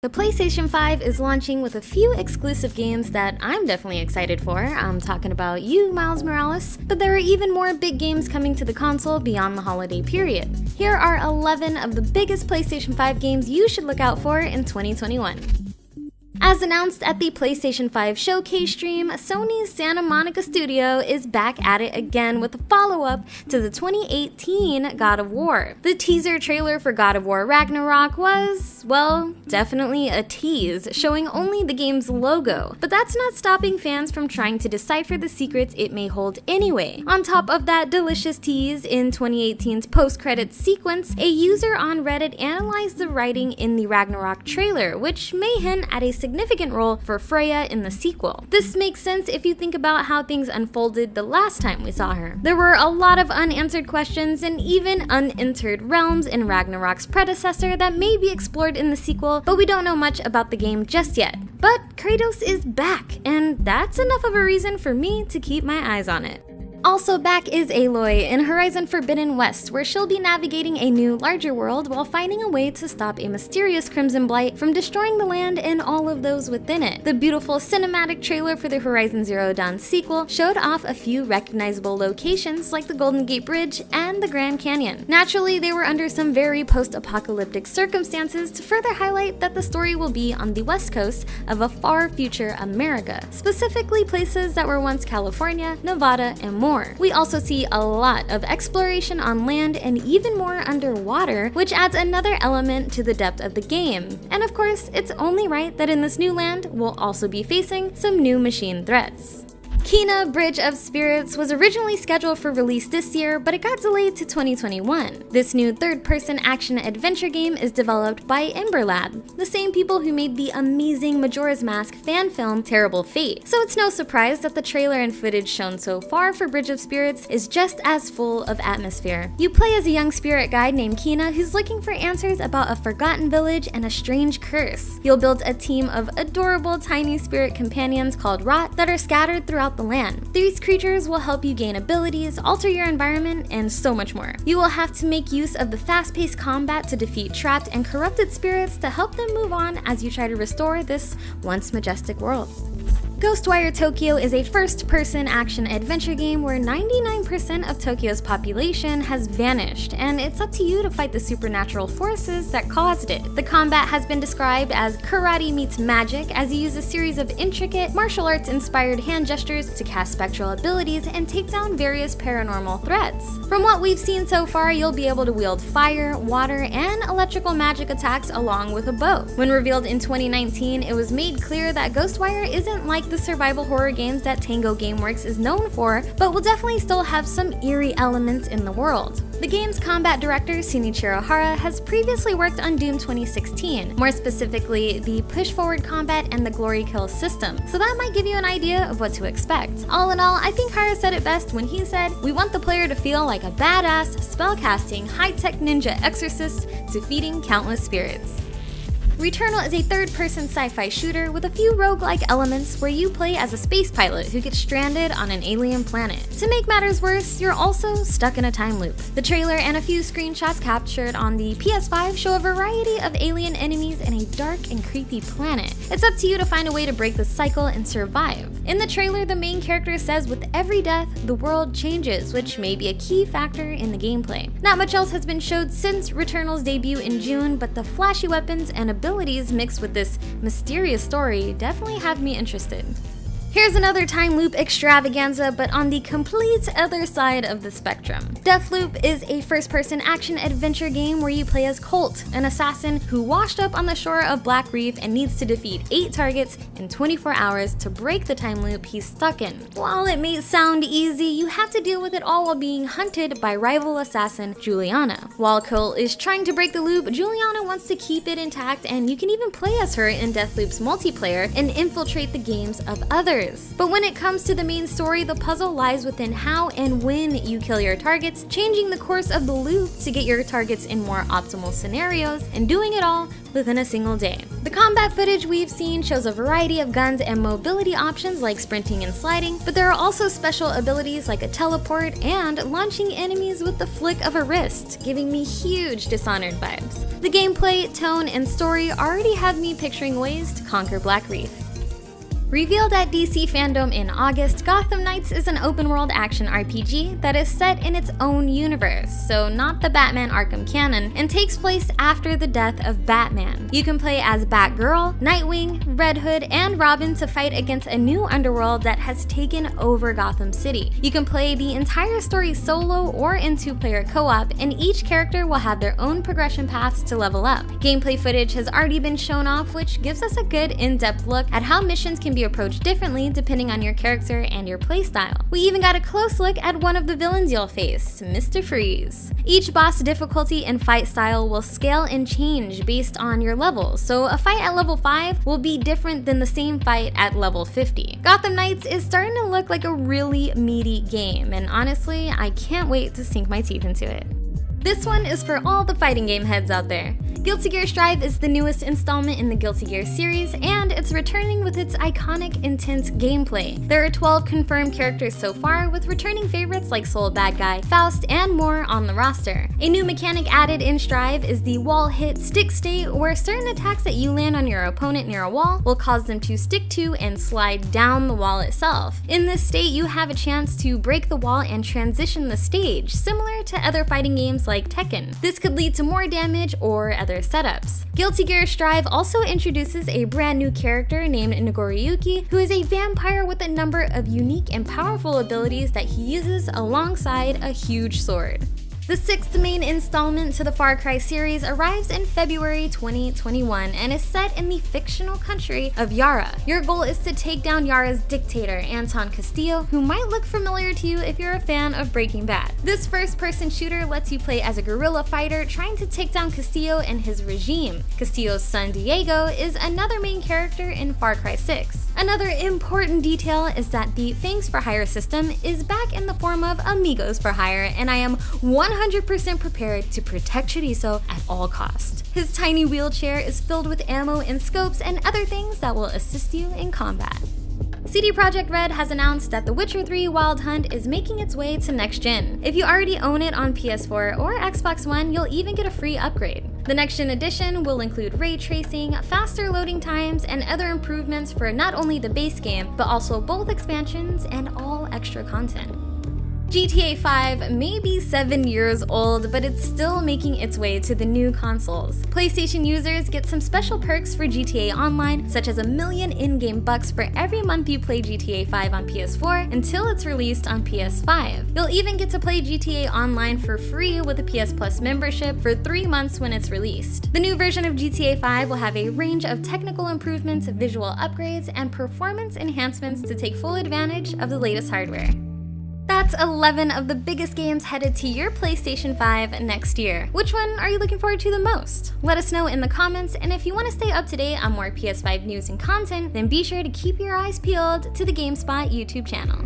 The PlayStation 5 is launching with a few exclusive games that I'm definitely excited for. I'm talking about you, Miles Morales. But there are even more big games coming to the console beyond the holiday period. Here are 11 of the biggest PlayStation 5 games you should look out for in 2021. As announced at the PlayStation 5 showcase stream, Sony's Santa Monica studio is back at it again with a follow-up to the 2018 God of War. The teaser trailer for God of War Ragnarok was, well, definitely a tease, showing only the game's logo. But that's not stopping fans from trying to decipher the secrets it may hold anyway. On top of that delicious tease, in 2018's post-credits sequence, a user on Reddit analyzed the writing in the Ragnarok trailer, which may hint at a significant role for Freya in the sequel. This makes sense if you think about how things unfolded the last time we saw her. There were a lot of unanswered questions and even unentered realms in Ragnarok's predecessor that may be explored in the sequel, but we don't know much about the game just yet. But Kratos is back, and that's enough of a reason for me to keep my eyes on it. Also back is Aloy in Horizon Forbidden West, where she'll be navigating a new, larger world while finding a way to stop a mysterious Crimson Blight from destroying the land and all of those within it. The beautiful cinematic trailer for the Horizon Zero Dawn sequel showed off a few recognizable locations like the Golden Gate Bridge and the Grand Canyon. Naturally, they were under some very post-apocalyptic circumstances to further highlight that the story will be on the west coast of a far future America, specifically places that were once California, Nevada, and more. We also see a lot of exploration on land and even more underwater, which adds another element to the depth of the game. And of course, it's only right that in this new land, we'll also be facing some new machine threats. Kena Bridge of Spirits was originally scheduled for release this year, but it got delayed to 2021. This new third-person action-adventure game is developed by Ember Lab, the same people who made the amazing Majora's Mask fan film Terrible Fate. So it's no surprise that the trailer and footage shown so far for Bridge of Spirits is just as full of atmosphere. You play as a young spirit guide named Kena who's looking for answers about a forgotten village and a strange curse. You'll build a team of adorable tiny spirit companions called Rot that are scattered throughout the land. These creatures will help you gain abilities, alter your environment, and so much more. You will have to make use of the fast-paced combat to defeat trapped and corrupted spirits to help them move on as you try to restore this once majestic world. Ghostwire Tokyo is a first-person action-adventure game where 99% of Tokyo's population has vanished, and it's up to you to fight the supernatural forces that caused it. The combat has been described as karate meets magic, as you use a series of intricate, martial arts-inspired hand gestures to cast spectral abilities and take down various paranormal threats. From what we've seen so far, you'll be able to wield fire, water, and electrical magic attacks along with a bow. When revealed in 2019, it was made clear that Ghostwire isn't like the survival horror games that Tango Gameworks is known for, but will definitely still have some eerie elements in the world. The game's combat director, Shinichiro Hara, has previously worked on Doom 2016, more specifically the push-forward combat and the glory kill system, so that might give you an idea of what to expect. All in all, I think Hara said it best when he said, "We want the player to feel like a badass, spellcasting, high-tech ninja exorcist defeating countless spirits." Returnal is a third-person sci-fi shooter with a few roguelike elements where you play as a space pilot who gets stranded on an alien planet. To make matters worse, you're also stuck in a time loop. The trailer and a few screenshots captured on the PS5 show a variety of alien enemies in a dark and creepy planet. It's up to you to find a way to break the cycle and survive. In the trailer, the main character says with every death, the world changes, which may be a key factor in the gameplay. Not much else has been showed since Returnal's debut in June, but the flashy weapons and abilities mixed with this mysterious story definitely have me interested. Here's another time loop extravaganza, but on the complete other side of the spectrum. Deathloop is a first-person action-adventure game where you play as Colt, an assassin who washed up on the shore of Black Reef and needs to defeat 8 targets in 24 hours to break the time loop he's stuck in. While it may sound easy, you have to deal with it all while being hunted by rival assassin Juliana. While Colt is trying to break the loop, Juliana wants to keep it intact, and you can even play as her in Deathloop's multiplayer and infiltrate the games of others. But when it comes to the main story, the puzzle lies within how and when you kill your targets, changing the course of the loop to get your targets in more optimal scenarios, and doing it all within a single day. The combat footage we've seen shows a variety of guns and mobility options like sprinting and sliding, but there are also special abilities like a teleport and launching enemies with the flick of a wrist, giving me huge Dishonored vibes. The gameplay, tone, and story already have me picturing ways to conquer Black Reef. Revealed at DC Fandom in August, Gotham Knights is an open-world action RPG that is set in its own universe, so not the Batman Arkham canon, and takes place after the death of Batman. You can play as Batgirl, Nightwing, Red Hood, and Robin to fight against a new underworld that has taken over Gotham City. You can play the entire story solo or in two-player co-op, and each character will have their own progression paths to level up. Gameplay footage has already been shown off, which gives us a good in-depth look at how missions can be approached differently depending on your character and your playstyle. We even got a close look at one of the villains you'll face, Mr. Freeze. Each boss difficulty and fight style will scale and change based on your levels, so a fight at level 5 will be different than the same fight at level 50. Gotham Knights is starting to look like a really meaty game, and honestly, I can't wait to sink my teeth into it. This one is for all the fighting game heads out there. Guilty Gear Strive is the newest installment in the Guilty Gear series, and it's returning with its iconic, intense gameplay. There are 12 confirmed characters so far, with returning favorites like Soul Bad Guy, Faust, and more on the roster. A new mechanic added in Strive is the wall hit stick state, where certain attacks that you land on your opponent near a wall will cause them to stick to and slide down the wall itself. In this state, you have a chance to break the wall and transition the stage, similar to other fighting games like Tekken. This could lead to more damage or other setups. Guilty Gear Strive also introduces a brand new character named Nagoriyuki, who is a vampire with a number of unique and powerful abilities that he uses alongside a huge sword. The 6th main installment to the Far Cry series arrives in February 2021 and is set in the fictional country of Yara. Your goal is to take down Yara's dictator, Anton Castillo, who might look familiar to you if you're a fan of Breaking Bad. This first-person shooter lets you play as a guerrilla fighter trying to take down Castillo and his regime. Castillo's son Diego is another main character in Far Cry 6. Another important detail is that the Thanks for Hire system is back in the form of Amigos for Hire, and I am 100% prepared to protect Chorizo at all costs. His tiny wheelchair is filled with ammo and scopes and other things that will assist you in combat. CD Projekt Red has announced that The Witcher 3 Wild Hunt is making its way to next gen. If you already own it on PS4 or Xbox One, you'll even get a free upgrade. The next gen edition will include ray tracing, faster loading times, and other improvements for not only the base game, but also both expansions and all extra content. GTA 5 may be 7 years old, but it's still making its way to the new consoles. PlayStation users get some special perks for GTA Online, such as $1 million in-game bucks for every month you play GTA 5 on PS4 until it's released on PS5. You'll even get to play GTA Online for free with a PS Plus membership for 3 months when it's released. The new version of GTA 5 will have a range of technical improvements, visual upgrades, and performance enhancements to take full advantage of the latest hardware. That's 11 of the biggest games headed to your PlayStation 5 next year. Which one are you looking forward to the most? Let us know in the comments, and if you want to stay up to date on more PS5 news and content, then be sure to keep your eyes peeled to the GameSpot YouTube channel.